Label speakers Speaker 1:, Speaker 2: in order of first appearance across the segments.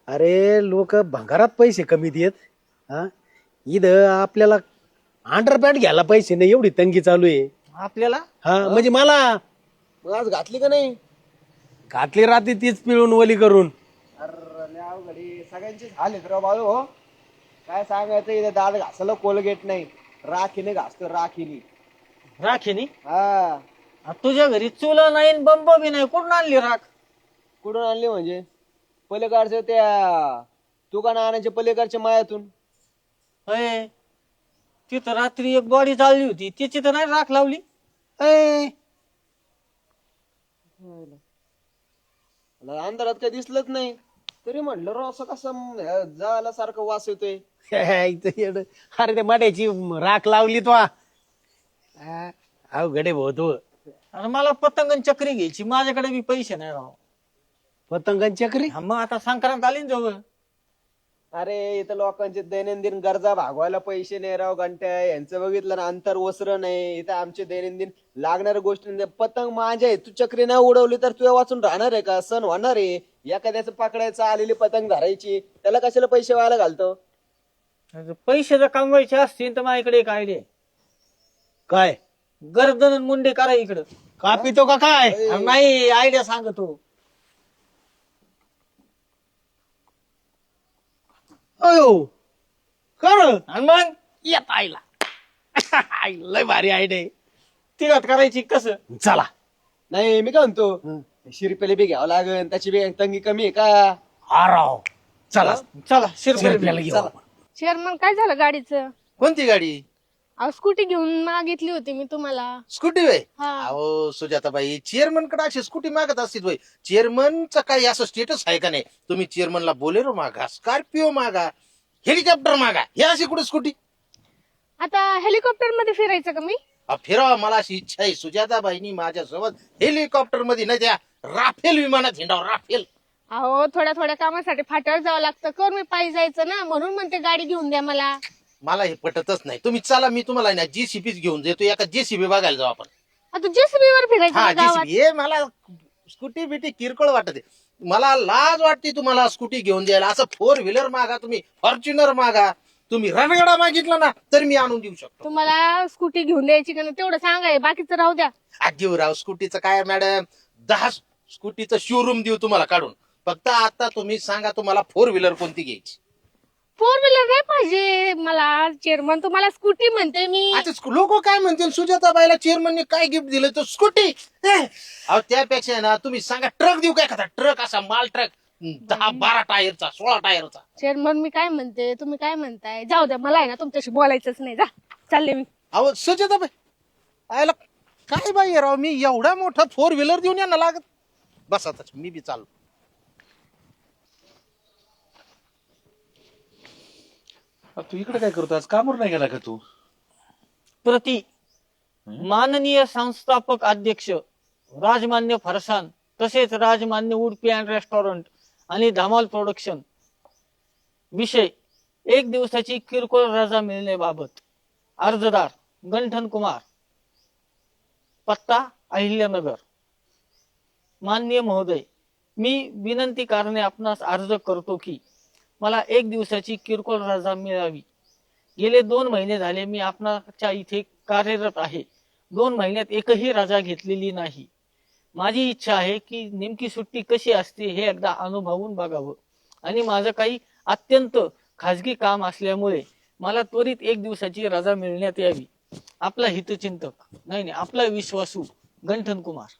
Speaker 1: अरे लोक भंगारात पैसे कमी देत. हा इथं आपल्याला अंडरपॅन्ट घ्यायला पैसे नाही, एवढी तंगी चालू आहे.
Speaker 2: आपल्याला
Speaker 1: हा म्हणजे मला
Speaker 3: मग आज घातली का नाही?
Speaker 1: घातली रात्री तीच पिळून ओली करून.
Speaker 3: अरे लय अवघड आहे. सगळ्यांचीच हाल आहेत राव बाळू हो. काय सांगायचं, इथे दात घासायला कोलगेट नाही, राखीने घासतो राखीने.
Speaker 2: राखीनी
Speaker 3: हा
Speaker 2: तुझ्या घरी चुल नाही बंब बी नाही, कुठून आणली राख?
Speaker 3: कुठून आणली म्हणजे? पलीकडच्या त्या दुकाना आणायच्या पलीकडच्या मायातून.
Speaker 2: अय तिथं रात्री एक बॉडी चालली होती, तिची तर नाही राख लावली. अय
Speaker 3: मला अंधारात काही दिसलंच नाही, तरी म्हटलं राव असं कसं जायला सारखं वास येतोय.
Speaker 1: इथं येडं. अरे ते मड्याची राख लावली तो. अवघडे भाऊ तू.
Speaker 2: अरे मला पतंगन चक्री घ्यायची, माझ्याकडे बी पैसे नाही राव.
Speaker 1: पतंगन चक्री.
Speaker 2: हा, मग आता संक्रांत आली ना जवळ.
Speaker 3: अरे इथं लोकांचे दैनंदिन गरजा भागवायला पैसे नाही राव घंट्या. यांचं बघितलं ना, अंतर ओसर नाही. इथं आमचे दैनंदिन लागणाऱ्या गोष्टी नाही. पतंग माझ्या आहे, तू चक्री नाही उडवली तर तुझ्या वाचून राहणार आहे का? सण होणार आहे, एखाद्याचं पकडायचं, आलेली पतंग धरायची, त्याला कशाला पैसे व्हायला घालतो?
Speaker 2: पैसे जर कमवायचे असतील तर माझ्याकडे एक आयडिया आहे.
Speaker 1: काय
Speaker 2: गर्दन आणि मुंडे करा इकडं.
Speaker 1: का पितो का काय?
Speaker 2: अरे नाही, आयडिया सांगतो.
Speaker 1: अयो कर
Speaker 2: आणि मग
Speaker 1: येत आईला. लय भारी आयडिया.
Speaker 2: तिघात करायची कसं?
Speaker 1: चला.
Speaker 3: नाही मी काय म्हणतो, शिरपेले बी घ्यावं लागेल, त्याची बी तंगी कमी आहे का?
Speaker 1: हा राव चला.
Speaker 2: चला शिरपेल
Speaker 1: आपल्याला घेऊ आपण.
Speaker 4: चेअरमन काय झालं गाडीचं?
Speaker 5: कोणती गाडी?
Speaker 4: अहो स्कूटी घेऊन मागितली होती मी तुम्हाला.
Speaker 5: स्कूटी वय?
Speaker 4: हा.
Speaker 5: अहो सुजाताबाई, चेअरमन कडे अशी स्कूटी मागत असतील वय? चेअरमनचं काही असं स्टेटस आहे का नाही? तुम्ही चेअरमनला बोलेरो मागा, स्कॉर्पिओ मागा, हेलिकॉप्टर मागा, हे अशी कुठे स्कूटी?
Speaker 4: आता हेलिकॉप्टर मध्ये फिरायचं का मी?
Speaker 5: फिरावा, मला अशी इच्छा आहे. सुजाताबाईंनी माझ्यासोबत हेलिकॉप्टर मध्ये नाही, त्या राफेल विमानात हिंडाव, राफेल.
Speaker 4: अहो थोड्या थोड्या कामासाठी फाट्यावर जावं लागतं, कर मी पायी जायचं ना, म्हणून म्हणते गाडी घेऊन द्या मला.
Speaker 5: मला हे पटतच नाही. तुम्ही चला, मी तुम्हाला ना जेसीबीच घेऊन देतो. एका जेसीबी बघायला जाऊ आपण.
Speaker 4: आता जेसीबी वर फिरायचं
Speaker 5: हा
Speaker 4: का गावात?
Speaker 5: जेसीबी. हे मला स्कूटी बिटी किरकोळ वाटते. मला लाज वाटते तुम्हाला स्कूटी घेऊन द्यायला. असं 4 व्हीलर मागा, तुम्ही फॉर्च्युनर मागा, तुम्ही रणगाडा मागितला ना तर मी आणून देऊ शकतो.
Speaker 4: तुम्हाला स्कूटी घेऊन द्यायची का नाही तेवढं सांगाय, बाकीचं राहू द्या.
Speaker 5: देऊ राव. स्कूटीचं काय मॅडम, 10 स्कूटीचं शोरूम देऊ तुम्हाला काढून. फक्त आता तुम्ही सांगा तुम्हाला 4 व्हीलर कोणती घ्यायची?
Speaker 4: 4 व्हीलर नाही पाहिजे मला चेअरमन, तुम्हाला स्कूटी म्हणते मी.
Speaker 5: आता लोक काय म्हणतील, सुजाताबाईला चेअरमनने काय गिफ्ट दिलं तर स्कूटी. अहो त्यापेक्षा ना तुम्ही सांगा ट्रक देऊ काय, एखादा ट्रक, असा माल ट्रक 10-12 टायरचा, 16 टायरचा.
Speaker 4: चेअरमन मी काय म्हणते, तुम्ही काय म्हणताय? जाऊ द्या, मला आहे ना तुमच्याशी बोलायचंच नाही, जा चालले मी.
Speaker 5: अहो सुजाताबाई, आयला काय बाई राव, मी एवढा मोठा 4 व्हीलर देऊन यांना लागत. बस आता मी बी चाललो.
Speaker 6: तू इकडे काय करतो आज? कामावर नाही गेला का तू?
Speaker 2: प्रति माननीय संस्थापक अध्यक्ष राजमान्य फरसान, तसेच राजमान्य उडपी अँड रेस्टॉरंट आणि धमाल प्रोडक्शन, विषय 1 दिवसाची किरकोळ रजा मिळण्याबाबत. अर्जदार गंठन कुमार, पत्ता अहिल्यानगर. माननीय महोदय, मी विनंती करणे आपणास अर्ज करतो की मला 1 दिवसाची किरकोळ रजा मिळावी. गेले 2 महिने झाले मी आपणाच्या इथे कार्यरत आहे. 2 महिन्यात एकही रजा घेतलेली नाही. माझी इच्छा आहे की नेमकी सुट्टी कशी असते हे एकदा अनुभवून बघावं, आणि माझं काही अत्यंत खाजगी काम असल्यामुळे मला त्वरित 1 दिवसाची रजा मिळण्यात यावी. आपला हितचिंतक, नाही आपला विश्वासू गंठन कुमार.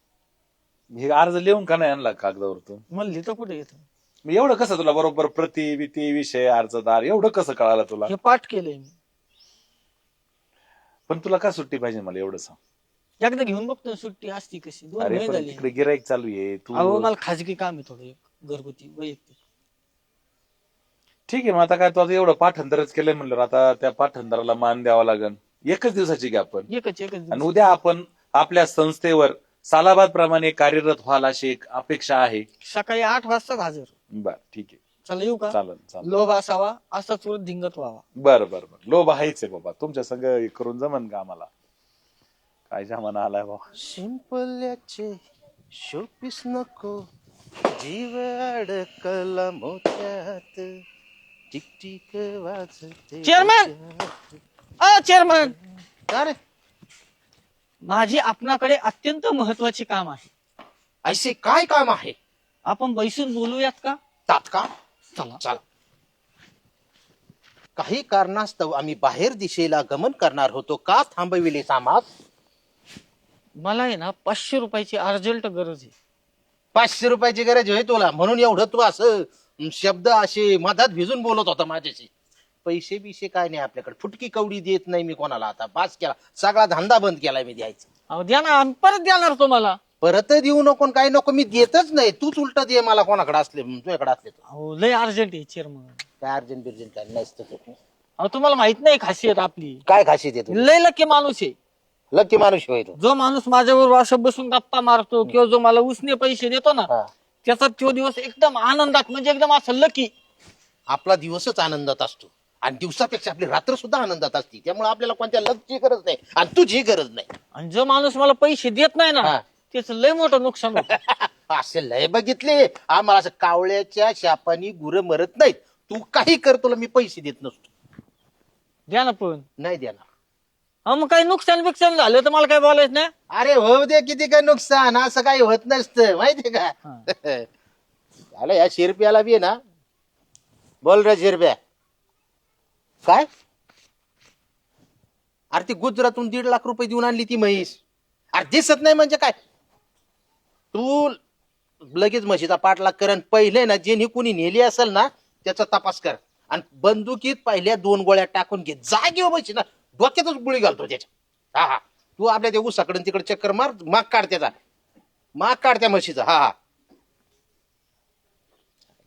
Speaker 6: हे अर्ज लिहून का नाही आणला कागदावर तू?
Speaker 2: मला लिहितं कुठे येतं?
Speaker 6: मी एवढं कसं तुला बरोबर प्रति विती विषय अर्जदार एवढं कसं कळालं तुला?
Speaker 2: हे पाठ केलंय मी.
Speaker 6: पण तुला का सुट्टी पाहिजे मला एवढं सांग.
Speaker 2: एकदा घेऊन बघतो सुट्टी असती कशी. 2
Speaker 6: अरे
Speaker 2: महिने
Speaker 6: पण
Speaker 2: झाले.
Speaker 6: तिकडे गिराईक चालू आहे
Speaker 2: अहो
Speaker 6: तू.
Speaker 2: मला खाजगी काम आहे थोडं, एक घरगुती वैयक्तिक.
Speaker 6: ठीक आहे, मग आता काय तू आता एवढं पाठांतरच केलंय म्हणलं, आता त्या पाठांतराला मान द्यावा लागेल. 1च दिवसाची घ्या आपण,
Speaker 2: एकच
Speaker 6: आणि उद्या आपण आपल्या संस्थेवर सालाबाद प्रमाणे कार्यरत व्हाल अशी एक अपेक्षा आहे.
Speaker 2: सकाळी 8 वाजता हजर.
Speaker 6: बर ठीक आहे,
Speaker 2: चला येऊ का?
Speaker 6: चालेल चालेल.
Speaker 2: लोभ असावा असा चोर धिंगत व्हावा.
Speaker 6: बरं बरं बरं, लोभ आहेच आहे बाबा. तुमच्या संग करून जमन का आम्हाला? काय जमाना आलाय बाबा.
Speaker 5: सिंपल याचे शोपीस नको, जीव अडकला मोत्यात टिकटिक वाजते.
Speaker 2: चेअरमन! चेअरमन,
Speaker 5: का रे?
Speaker 2: माझी आपणाकडे अत्यंत महत्वाचे काम आहे.
Speaker 5: असे काय काम आहे?
Speaker 2: आपण बैसून बोलूयात का?
Speaker 5: तात्काळ
Speaker 2: चला.
Speaker 5: चला. काही कारणास्तव आम्ही बाहेर दिशेला गमन करणार होतो. का थांबविले आम्हास?
Speaker 2: मला आहे ना 500 रुपयाची अर्जंट गरज आहे.
Speaker 5: 500 रुपयाची गरज आहे तुला, म्हणून एवढं तू असं शब्द असे मधात भिजून बोलत होता माझ्याशी. पैसे बिशे काय नाही आपल्याकडे, फुटकी कवडी देत नाही मी कोणाला. आता पास केला, सगळा धंदा बंद केलाय मी द्यायचा.
Speaker 2: अहो द्या ना, आम्ही परत देणार तुम्हाला.
Speaker 5: परत देऊ नको न काय नको, मी देतच नाही. तूच उलट दे मला कोणाकडे असले, तुझ्याकडे असले तर.
Speaker 2: अहो लय अर्जंट आहे चेअरमन.
Speaker 5: काय अर्जंट बिर्जंट काय नसतं.
Speaker 2: अहो तुम्हाला माहित नाही खासियत आपली.
Speaker 5: काय खाशी देतो?
Speaker 2: लय लकी माणूस आहे.
Speaker 5: लकी माणूस होय तो.
Speaker 2: जो माणूस माझ्यावर असं बसून गप्पा मारतो किंवा जो मला उसने पैसे देतो ना,
Speaker 5: हा.
Speaker 2: त्याचा तो दिवस एकदम आनंदात, म्हणजे एकदम असं लकी.
Speaker 5: आपला दिवसच आनंदात असतो आणि दिवसापेक्षा आपली रात्र सुद्धा आनंदात असते. त्यामुळे आपल्याला कोणत्या लकची गरज नाही आणि तुझी गरज नाही.
Speaker 2: आणि जो माणूस मला पैसे देत नाही ना,
Speaker 5: हा.
Speaker 2: त्याचं लय मोठं नुकसान होतं.
Speaker 5: असे लय बघितले आम्हाला. असं कावळ्याच्या शापानी गुरं मरत नाहीत. तू काही कर, तुला मी पैसे देत नसतो.
Speaker 2: द्या ना पण.
Speaker 5: नाही देणार.
Speaker 2: अहो मग काही नुकसान बिकसान झालं तर मला काय बोलायचं नाही.
Speaker 5: अरे हो दे, किती काय नुकसान, असं काही होत नसतं माहितीये का. झालं या शिरप्याला बी आहे ना. बोल रे शिरप्या. काय? अरे ती गुजरातून 1.5 लाख रुपये देऊन आणली ती म्हैस. अरे दिसत नाही म्हणजे काय? तू लगेच म्हशीचा पाठलाग कर आणि पहिले ना जे कुणी नेली असेल ना त्याचा तपास कर आणि बंदुकीत पहिल्या 2 गोळ्या टाकून घे. जागेवर बशी ना, डोक्यातच गुळी घालतो त्याच्या. हा. तू आपल्या त्या ऊसाकडून तिकडे चक्कर मार, माग काढ त्याचा, माग काढ त्या म्हशीचा. हा.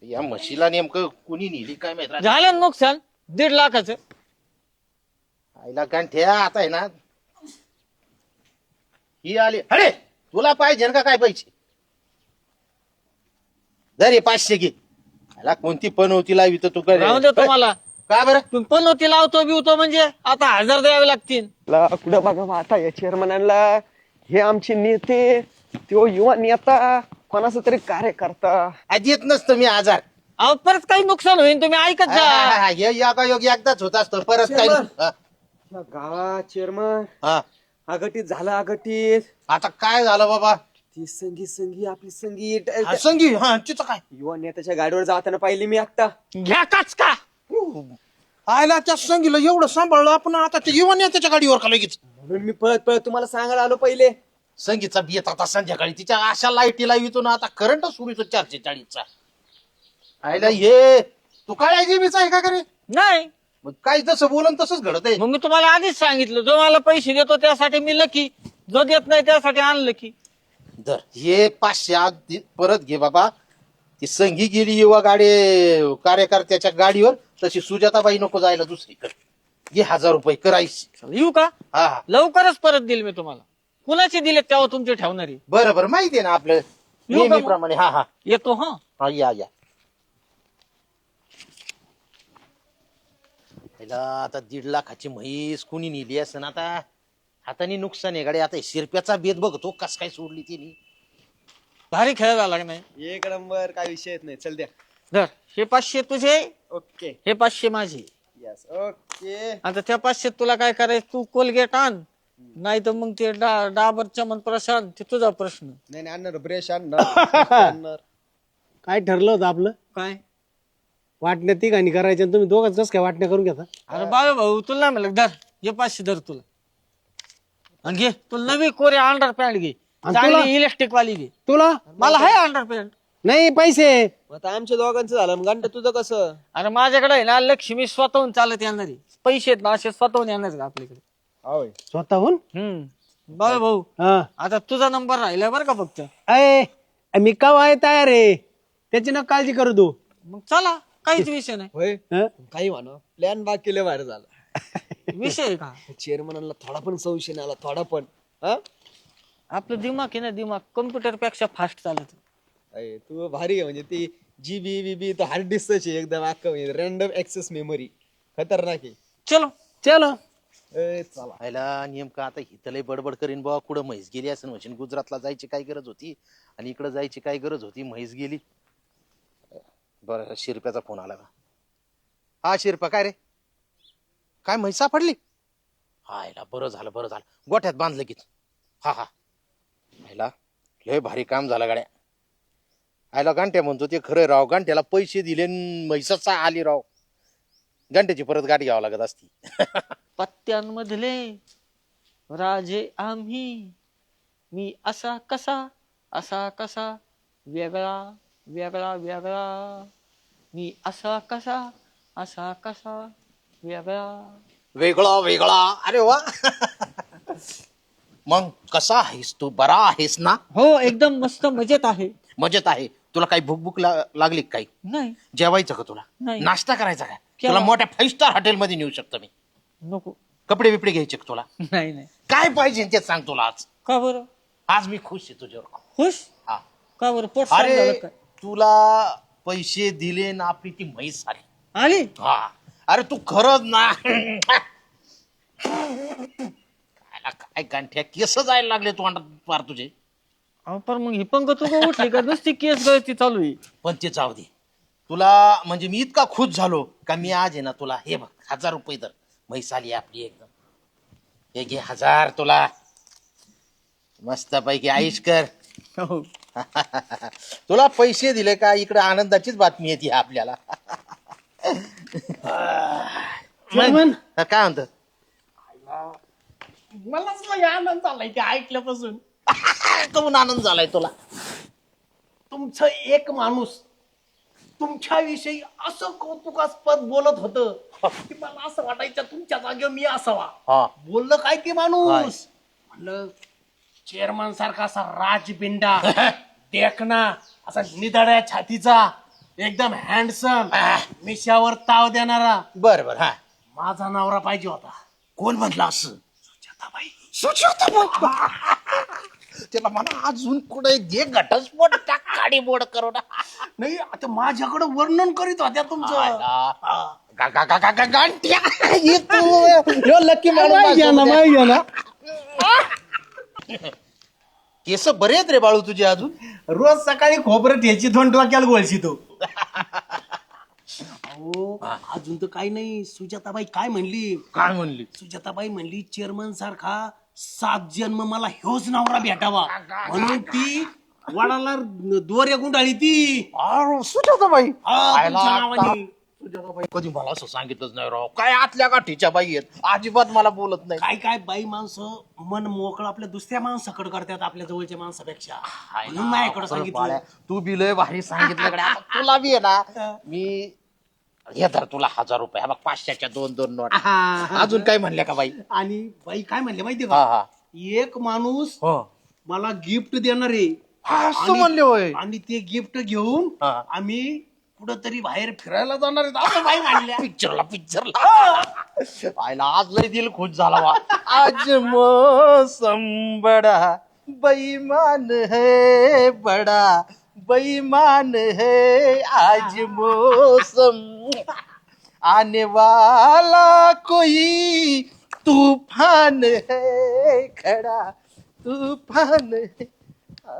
Speaker 5: या म्हशीला नेमकं कुणी नेली काय माहित.
Speaker 2: झालं ना नुकसान 1.5 लाखाचं.
Speaker 5: आईला गांठ्या आता आहे ना. ही आली. अरे तुला पाहिजे का काय पैसे? जर 500 घे. आला कोणती पनवती लावी तर तू काय
Speaker 2: राहू दे तुम्हाला.
Speaker 5: का बरं?
Speaker 2: तुम्ही पण होती लावतो बिवतो म्हणजे आता 1000 द्यावे लागतील.
Speaker 7: कुठं बघा आता या चेअरमनांना, हे आमचे नेते, तो युवा नेता, कोणाचा तरी कार्यकर्ता.
Speaker 5: येत नसतं मी आजार.
Speaker 2: अहो परत काही नुकसान होईल, तुम्ही ऐकत जा.
Speaker 5: योगी एकदाच होत असतो, परत काही हा.
Speaker 7: गावात चेअरमन
Speaker 5: हा.
Speaker 7: अगटीत झाला, अगटीत.
Speaker 5: आता काय झालं बाबा?
Speaker 7: ती संगी आपली संगीत
Speaker 5: संगी. हा तिचं काय?
Speaker 7: युवा नेत्याच्या गाडीवर जाताना पाहिली मी आता.
Speaker 2: घ्या काच का.
Speaker 5: आयला त्या संगीला एवढं सांभाळलं आपण, आता ते युवा नेत्याच्या गाडीवर का लगेच?
Speaker 7: म्हणून मी पळत पळत तुम्हाला सांगायला आलो पहिले.
Speaker 5: संगीचा बियत आता संध्याकाळी तिच्या अशा लाईटीला येतो ना, आता करंट सुरू येतो 440चा. आयला हे तू काय जीबीचा आहे का करे?
Speaker 2: नाही,
Speaker 5: मग काय जसं बोलन तसंच घडत आहे.
Speaker 2: मग मी तुम्हाला आधीच सांगितलं, जो मला पैसे देतो त्यासाठी मी लकी, जो देत नाही त्यासाठी आणलं की.
Speaker 5: धर हे 500 आज परत घे बाबा. ती संगी गेली युवा गाडी कार्यकर्त्याच्या गाडीवर, तशी सुजाताबाई नको जायला दुसरीकडे. घे 1000 रुपये करायची.
Speaker 2: येऊ का?
Speaker 5: हा.
Speaker 2: लवकरच परत देईल मी तुम्हाला. कुणाचे दिले तेव्हा तुमचे ठेवणारी.
Speaker 5: बरं बरं माहिती आहे ना आपलं
Speaker 2: येऊ का मग?
Speaker 5: नेहमीप्रमाणे. हा हा
Speaker 2: येतो. हा
Speaker 5: हा या या. आता 1.5 लाखाची म्हैस कुणी नेली असं आता हाताने नुकसान आहे गाडी. आता शिरप्याचा बेत बघतो कस काय सोडली तिने.
Speaker 2: भारी खेळ झाला की नाही.
Speaker 7: एक नंबर, काय विषय नाही. चल द्या.
Speaker 2: धर, हे 500 तुझे,
Speaker 7: ओके.
Speaker 2: हे 500 माझे.
Speaker 7: यस. ओके.
Speaker 2: आता त्या 500 तुला काय करायचं, तू कोलगेट आण, नाही तर मग ते डाबर चमन प्रशांत, ते तुझा प्रश्न.
Speaker 7: नाही आणणार, ब्रेश आणणार.
Speaker 1: काय ठरलं होतं आपलं?
Speaker 2: काय?
Speaker 1: वाटण्या तिघांनी करायच्या आणि तुम्ही दोघांच कसं काय वाटण्या करून घेता?
Speaker 2: अरे बाबा भाऊ, तुला नाही म्हणलं, धर हे 500 धर तुला. आणि घे तुला नवी कोरे अंडर पॅन्ट घे,
Speaker 1: आणि तुला?
Speaker 2: चांगली इलेक्ट्रिक वाली घे.
Speaker 1: तुला
Speaker 2: मला आहे अंडर पॅन्ट.
Speaker 1: नाही पैसे.
Speaker 7: आता आमच्या दोघांचं झालं, मग घंटा तुझं कसं?
Speaker 2: अरे माझ्याकडे आहे ना लक्ष्मी स्वतःहून चालत येणारी पैसे आहेत ना, असे स्वतःहून येणार का आपल्याकडे.
Speaker 7: होय.
Speaker 1: स्वतःहून?
Speaker 2: बाबा भाऊ,
Speaker 1: हा.
Speaker 2: आता तुझा नंबर राहिला बरं का फक्त.
Speaker 1: अय मी कवा आहे तयार आहे, त्याची न काळजी करू तू.
Speaker 2: मग चला, काहीच विषय नाही.
Speaker 7: होय.
Speaker 1: हं?
Speaker 7: काही म्हणा, प्लॅन बाग केलं बाहेर झाला.
Speaker 2: विषय आहे का?
Speaker 7: चेअरमनाला थोडा पण संशय नाही आला, थोडा पण. हा
Speaker 2: आपलं दिमाग आहे ना, दिमाग कम्प्युटर पेक्षा फास्ट चालत.
Speaker 7: अय, तू भारी आहे. म्हणजे ती जीबी तो हार्ड डिस्कची एकदम अख्खं, म्हणजे रॅन्डम ऍक्सेस मेमरी खतरनाक आहे.
Speaker 2: चलो.
Speaker 1: चलो.
Speaker 3: चला
Speaker 5: आयला नेमकं आता हिथं लय बडबड करीन बाबा, कुठं म्हैस गेली असं म्हणजे गुजरातला जायची काय गरज होती आणि इकडं जायची काय गरज होती, म्हैस गेली. बरं शिरप्याचा फोन आला का? हा शिरपा, काय रे, काय म्हैस सापडली? आयला बरं झालं बरं झालं, गोठ्यात बांधलं की. हा हा, आयला लय भारी काम झालं गाड्या. आयला गांठ्या म्हणतो ते खरं राव, गांठ्याला पैसे दिले न म्हैसाचा आली राव. गांठ्याची परत गाडी घ्यावं लागत असती.
Speaker 2: पत्त्यांमधले राजे आम्ही, मी असा कसा वेगळा वेगळा वेगळा, मी असा कसा वेगळा.
Speaker 5: वेगळा वेगळा, अरे वा. मग कसा आहेस तू, बरा आहेस ना?
Speaker 2: हो एकदम मस्त मजेत आहे.
Speaker 5: मजेत आहे. तुला काही भूक लागली का काही?
Speaker 2: नाही
Speaker 5: जेवायचं का तुला?
Speaker 2: नाही.
Speaker 5: नाश्ता करायचा का?
Speaker 2: केव्हा?
Speaker 5: तुला मोठ्या 5 स्टार हॉटेल मध्ये नेऊ शकतो मी.
Speaker 2: नको.
Speaker 5: कपडे बिपडे घ्यायचे का तुला?
Speaker 2: नाही नाही.
Speaker 5: काय पाहिजे ते सांग तुला आज.
Speaker 2: का बरं?
Speaker 5: आज मी खुश आहे तुझ्यावर.
Speaker 2: खुश?
Speaker 5: हा.
Speaker 2: का बरं? पोट साफ
Speaker 5: अरे
Speaker 2: झालं काय?
Speaker 5: तुला पैसे दिले ना, आपली ती म्हैस आली.
Speaker 2: आली?
Speaker 5: हा. अरे तू खरंच ना. काय गांठ्या केस जायला लागले तू पार तुझे.
Speaker 2: अहो, पण मग ही पंग तू का उठली का? नुसती केस गळती चालू आहे.
Speaker 5: पण ते जाऊ दे. तुला म्हणजे मी इतका खुश झालो का मी आज आहे ना तुला हे बघ 1000 रुपये तर म्हैस आली आपली एकदम. हे घे 1000 तुला, मस्त पैकी आईश कर.
Speaker 2: हो.
Speaker 5: तुला पैसे दिले का इकडे आनंदाचीच बातमी येते आपल्याला.
Speaker 1: चेअरमन,
Speaker 5: काय म्हणत?
Speaker 7: मलाच लय आनंद झालाय ते ऐकल्यापासून.
Speaker 5: कमून आनंद झालाय तुला?
Speaker 7: तुमचं एक माणूस तुमच्याविषयी असं कौतुकास्पद बोलत होतं की मला असं वाटायचं तुमच्या जागेवर मी असावा.
Speaker 5: हा.
Speaker 7: बोललं काय ते माणूस, म्हणलं चेअरमन सारखा असा राजबिंडा देखना, असा निधड्या छातीचा, एकदम हँडसम, मिशावर ताव देणारा
Speaker 5: बर बर. हा.
Speaker 7: माझा नवरा पाहिजे होता.
Speaker 5: कोण म्हटलं असं?
Speaker 7: सुजाताबाई.
Speaker 5: त्याला म्हणा अजून कुठे जे घटस्फोट त्या काडी बोर्ड करू ना.
Speaker 7: नाही आता माझ्याकडे वर्णन करीत होत्या तुमचं.
Speaker 5: लकी
Speaker 1: माहिती ना.
Speaker 5: केस बरे आहेत रे बाळू तुझे अजून.
Speaker 7: रोज सकाळी खोबरं ठेची दोन डोक्याला गोळशी तो. अहो अजून तर काही नाही. सुजाताबाई काय म्हणली?
Speaker 5: काय म्हणली?
Speaker 7: सुजाताबाई म्हणली चेअरमन सारखा 7 जन्म मला ह्योच नवरा भेटावा, म्हणून ती वडाला दोऱ्या गुंडाळी ती.
Speaker 5: सुजाताबाई
Speaker 7: हा, तुमच्या नावानी.
Speaker 5: सुजाताबाई कधी मला असं सांगितलंच नाही राव. काय आतल्या गाठीच्या बाई आहेत, अजिबात मला बोलत नाही.
Speaker 7: काय काय बाई माणसं मन मोकळं आपल्या दुसऱ्या माणसाकडे करतात आपल्या जवळच्या माणसापेक्षा. म्हणून माझ्याकडे सांगितलं.
Speaker 5: तू बी लय भारी सांगितलं कडे. आता तुला बी आहे ना मी हे धर तुला 1000 रुपये. हा बघ 500च्या 2 नोट. अजून काय म्हणल्या का बाई?
Speaker 7: आणि बाई काय म्हणले माहितीये
Speaker 5: हा
Speaker 7: का?
Speaker 5: हा.
Speaker 7: एक माणूस
Speaker 5: हो.
Speaker 7: मला गिफ्ट देणार आहे
Speaker 5: असं म्हणले होय.
Speaker 7: आणि ते गिफ्ट घेऊन
Speaker 5: हा.
Speaker 7: आम्ही कुठंतरी बाहेर फिरायला जाणार आहेत असं बाई म्हणल्या.
Speaker 5: पिक्चरला पाहिला. आज लय दिल खुश झाला वा. आज मौसम बडा बेईमान है, बडा बेईमान है आज मौसम, आने वाला कोई तूफान है, खड़ा तूफान है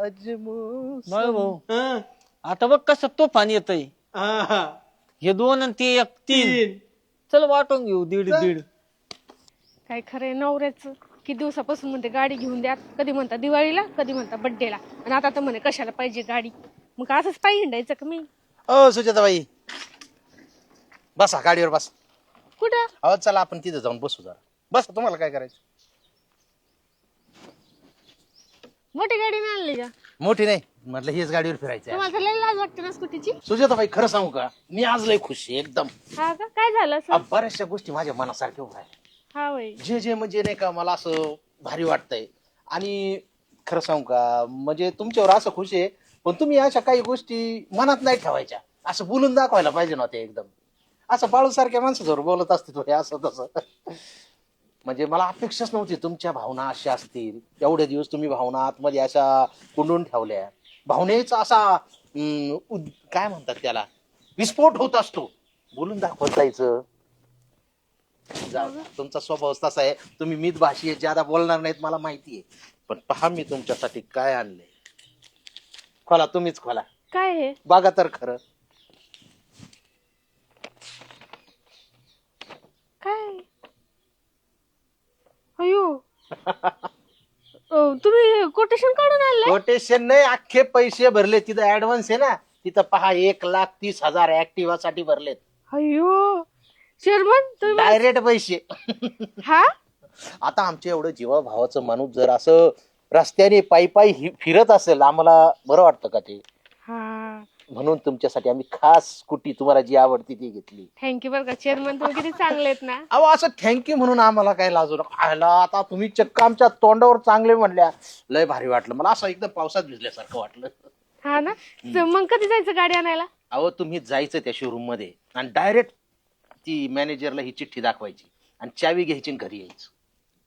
Speaker 5: आज मौसम.
Speaker 2: बाळू भाऊ,
Speaker 7: हं.
Speaker 2: आता बघ कसं तोफान येतय.
Speaker 7: हा.
Speaker 2: हे 2 आणि ते 1 3. चल वाटून घेऊ 1.5.
Speaker 4: काय खरंय नवऱ्याचं. किती दिवसापासून म्हणते गाडी घेऊन द्या, कधी म्हणता दिवाळीला, कधी म्हणता बड्डेला, आणि आता तर म्हणे कशाला पाहिजे गाडी. मग असंच पायी हिंडायचं का मी?
Speaker 5: ओ सुजाताबाई बसा गाडीवर बस.
Speaker 4: कुठं?
Speaker 5: अहो चला आपण तिथे जाऊन बसू जरा. बसा, तुम्हाला काय करायचं?
Speaker 4: मोठी गाडी नाही आणली का?
Speaker 5: मोठी नाही म्हटलं, हेच गाडीवर फिरायचं.
Speaker 4: तुम्हाला तर लय लाज वाटते ना स्कूटीची.
Speaker 5: सुजाताबाई खरं सांगू का, मी आज लय खुश आहे एकदम.
Speaker 4: हा का? काय झालं असं?
Speaker 5: बऱ्याचशा गोष्टी माझ्या मनासारख्या उभ्या आहेत.
Speaker 4: हा वय.
Speaker 5: जे म्हणजे नाही का मला असं भारी वाटतंय. आणि खरं सांगू का, म्हणजे तुमच्यावर असं खुश आहे, पण तुम्ही अशा काही गोष्टी मनात नाही ठेवायच्या. असं बोलून दाखवायला पाहिजे नव्हते एकदम. असं बाळू सारख्या माणसाजवळ बोलत असते तो हे असं तसं. म्हणजे मला अपेक्षाच नव्हती तुमच्या भावना अशा असतील. एवढे दिवस तुम्ही भावना आतमध्ये अशा कुंडून ठेवल्या. भावनेचा असा काय म्हणतात त्याला, विस्फोट होत असतो. बोलून दाखवत जायचं. जाऊ द्या. तुमचा स्वभाव तसा आहे, तुम्ही मीच भाषी आहे, ज्यादा बोलणार नाहीत मला माहिती आहे. पण पहा मी तुमच्यासाठी काय आणलंय. खोला, तुम्हीच खोला,
Speaker 4: काय हे?
Speaker 5: बघा तर खरं.
Speaker 4: काय? अयो तुम्ही कोटेशन काढून आणलंय?
Speaker 5: कोटेशन नाही, अख्खे पैसे भरले. तिथं ऍडव्हान्स आहे ना, तिथं पहा 1,30,000 ऍक्टिव्हा साठी भरलेत.
Speaker 4: अयो चेअरमन तुम्ही
Speaker 5: डायरेक्ट पैसे.
Speaker 4: हा
Speaker 5: आता आमच्या एवढं जीवाभावाचं माणूस जर असं रस्त्याने पायी फिरत असेल, आम्हाला बरं वाटतं का ते?
Speaker 4: हा
Speaker 5: म्हणून तुमच्यासाठी आम्ही खास स्कूटी तुम्हाला जी आवडती ती घेतली.
Speaker 4: थँक्यू बरं का चेअरमन, तुम्ही किती चांगले आहेत ना.
Speaker 5: अहो असं थँक्यू म्हणून आम्हाला काय लाजू नका. आयला आता तुम्ही चक्क आमच्या तोंडावर चांगले म्हणल्या, लय भारी वाटलं मला. असं एकदम पावसात भिजल्यासारखं वाटलं.
Speaker 4: हा ना. मग कधी जायचं गाडी आणायला?
Speaker 5: अहो तुम्ही जायचं त्या शोरूम मध्ये आणि डायरेक्ट ती मॅनेजरला ही चिठ्ठी दाखवायची आणि चावी घ्यायची आणि घरी यायचं.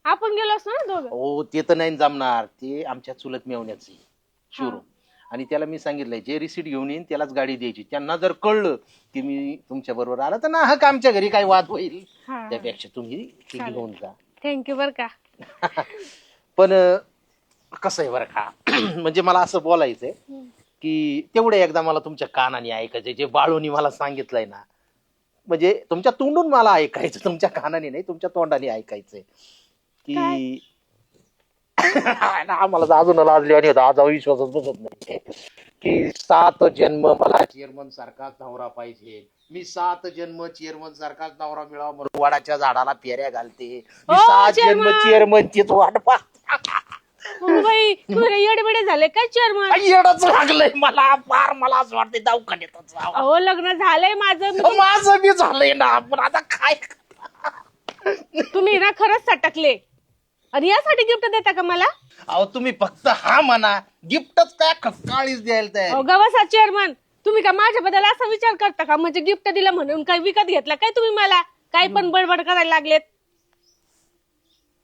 Speaker 4: आपण गेलो असतो ना दोघं.
Speaker 5: हो ते तर नाही जमणार, ते आमच्या चुलत मेवण्याचं शोरूम. आणि त्याला मी सांगितलंय जे रिसीट घेऊन येईन त्यालाच गाडी द्यायची. त्यांना जर कळलं की मी तुमच्या बरोबर आला तर ना हक आमच्या घरी काय वाद होईल.
Speaker 4: हा.
Speaker 5: त्यापेक्षा तुम्ही ती
Speaker 4: चालेल.
Speaker 5: घेऊन जा.
Speaker 4: थँक्यू बरं का.
Speaker 5: पण कसं आहे बरं का, म्हणजे मला असं बोलायचंय की तेवढे एकदा मला तुमच्या कानाने ऐकायचंय जे बाळूनी मला सांगितलंय ना. म्हणजे तुमच्या तोंडून मला ऐकायचं, तुमच्या कानाने नाही, तुमच्या तोंडाने ऐकायचंय की आम्हाला अजून लाजली आणि आज विश्वासच बसत नाही की 7 जन्म मला चेअरमन सारखाच नवरा पाहिजे. मी 7 जन्म चेअरमन सारखाच नवरा मिळावा म्हणून वडाच्या झाडाला फेऱ्या घालते. मी 7 जन्म चेअरमनचीच वाट
Speaker 4: हो बाई तुम्ही येडबेडे झाले काय चेअरमन?
Speaker 5: येडच लागलंय मला फार. मला असं वाटतंय दवाखान्यातच जावं.
Speaker 4: अहो लग्न झालंय माझं.
Speaker 5: माझं बी झालंय ना, पण आता काय.
Speaker 4: तुम्ही ना खरंच सटकले. आणि यासाठी गिफ्ट देता का मला?
Speaker 5: अहो तुम्ही फक्त हा म्हणा, गिफ्टच काय काळीच द्यायला तयार.
Speaker 4: अहो गवसा चेअरमन, तुम्ही का माझ्याबद्दल असा विचार करता का? म्हणजे गिफ्ट दिलं म्हणून काय विकत घेतला काय तुम्ही मला? काय पण बडबड करायला लागलेत.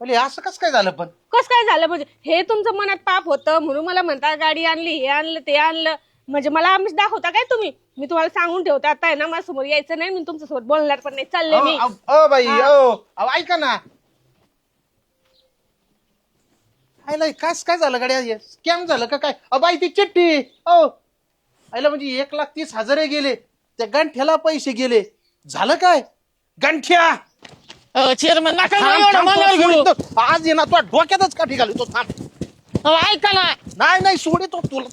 Speaker 5: म्हणजे असं कसं काय झालं? पण
Speaker 4: कस काय झालं म्हणजे? हे तुमचं मनात पाप होतं म्हणून मला म्हणता गाडी आणली, हे आणलं, ते आणलं. म्हणजे मला आम्हीच दाखवता काय तुम्ही? मी तुम्हाला सांगून ठेवते आता आहे ना, माझ्या समोर यायचं नाही, मी तुमच्यासोबत बोलणार पण नाही. चालले मी.
Speaker 5: ओ बाई, ओ ऐका ना, आयला काय झालं गाड्या? स्कॅम झालं का काय? बाई ती चिठ्ठी. आयला म्हणजे 1,30,000 गेले, त्या गंठ्याला पैसे गेले. झालं काय? गंठ्या
Speaker 2: चेअरमन नका
Speaker 5: थांब,
Speaker 2: एवढं
Speaker 5: थांब,
Speaker 2: मनावर घेऊ.
Speaker 5: सोडितो. आज ये ना तुला डोक्यातच काठी घालतो. थांब.
Speaker 2: ऐका ना.
Speaker 5: नाही सोडितो तुला.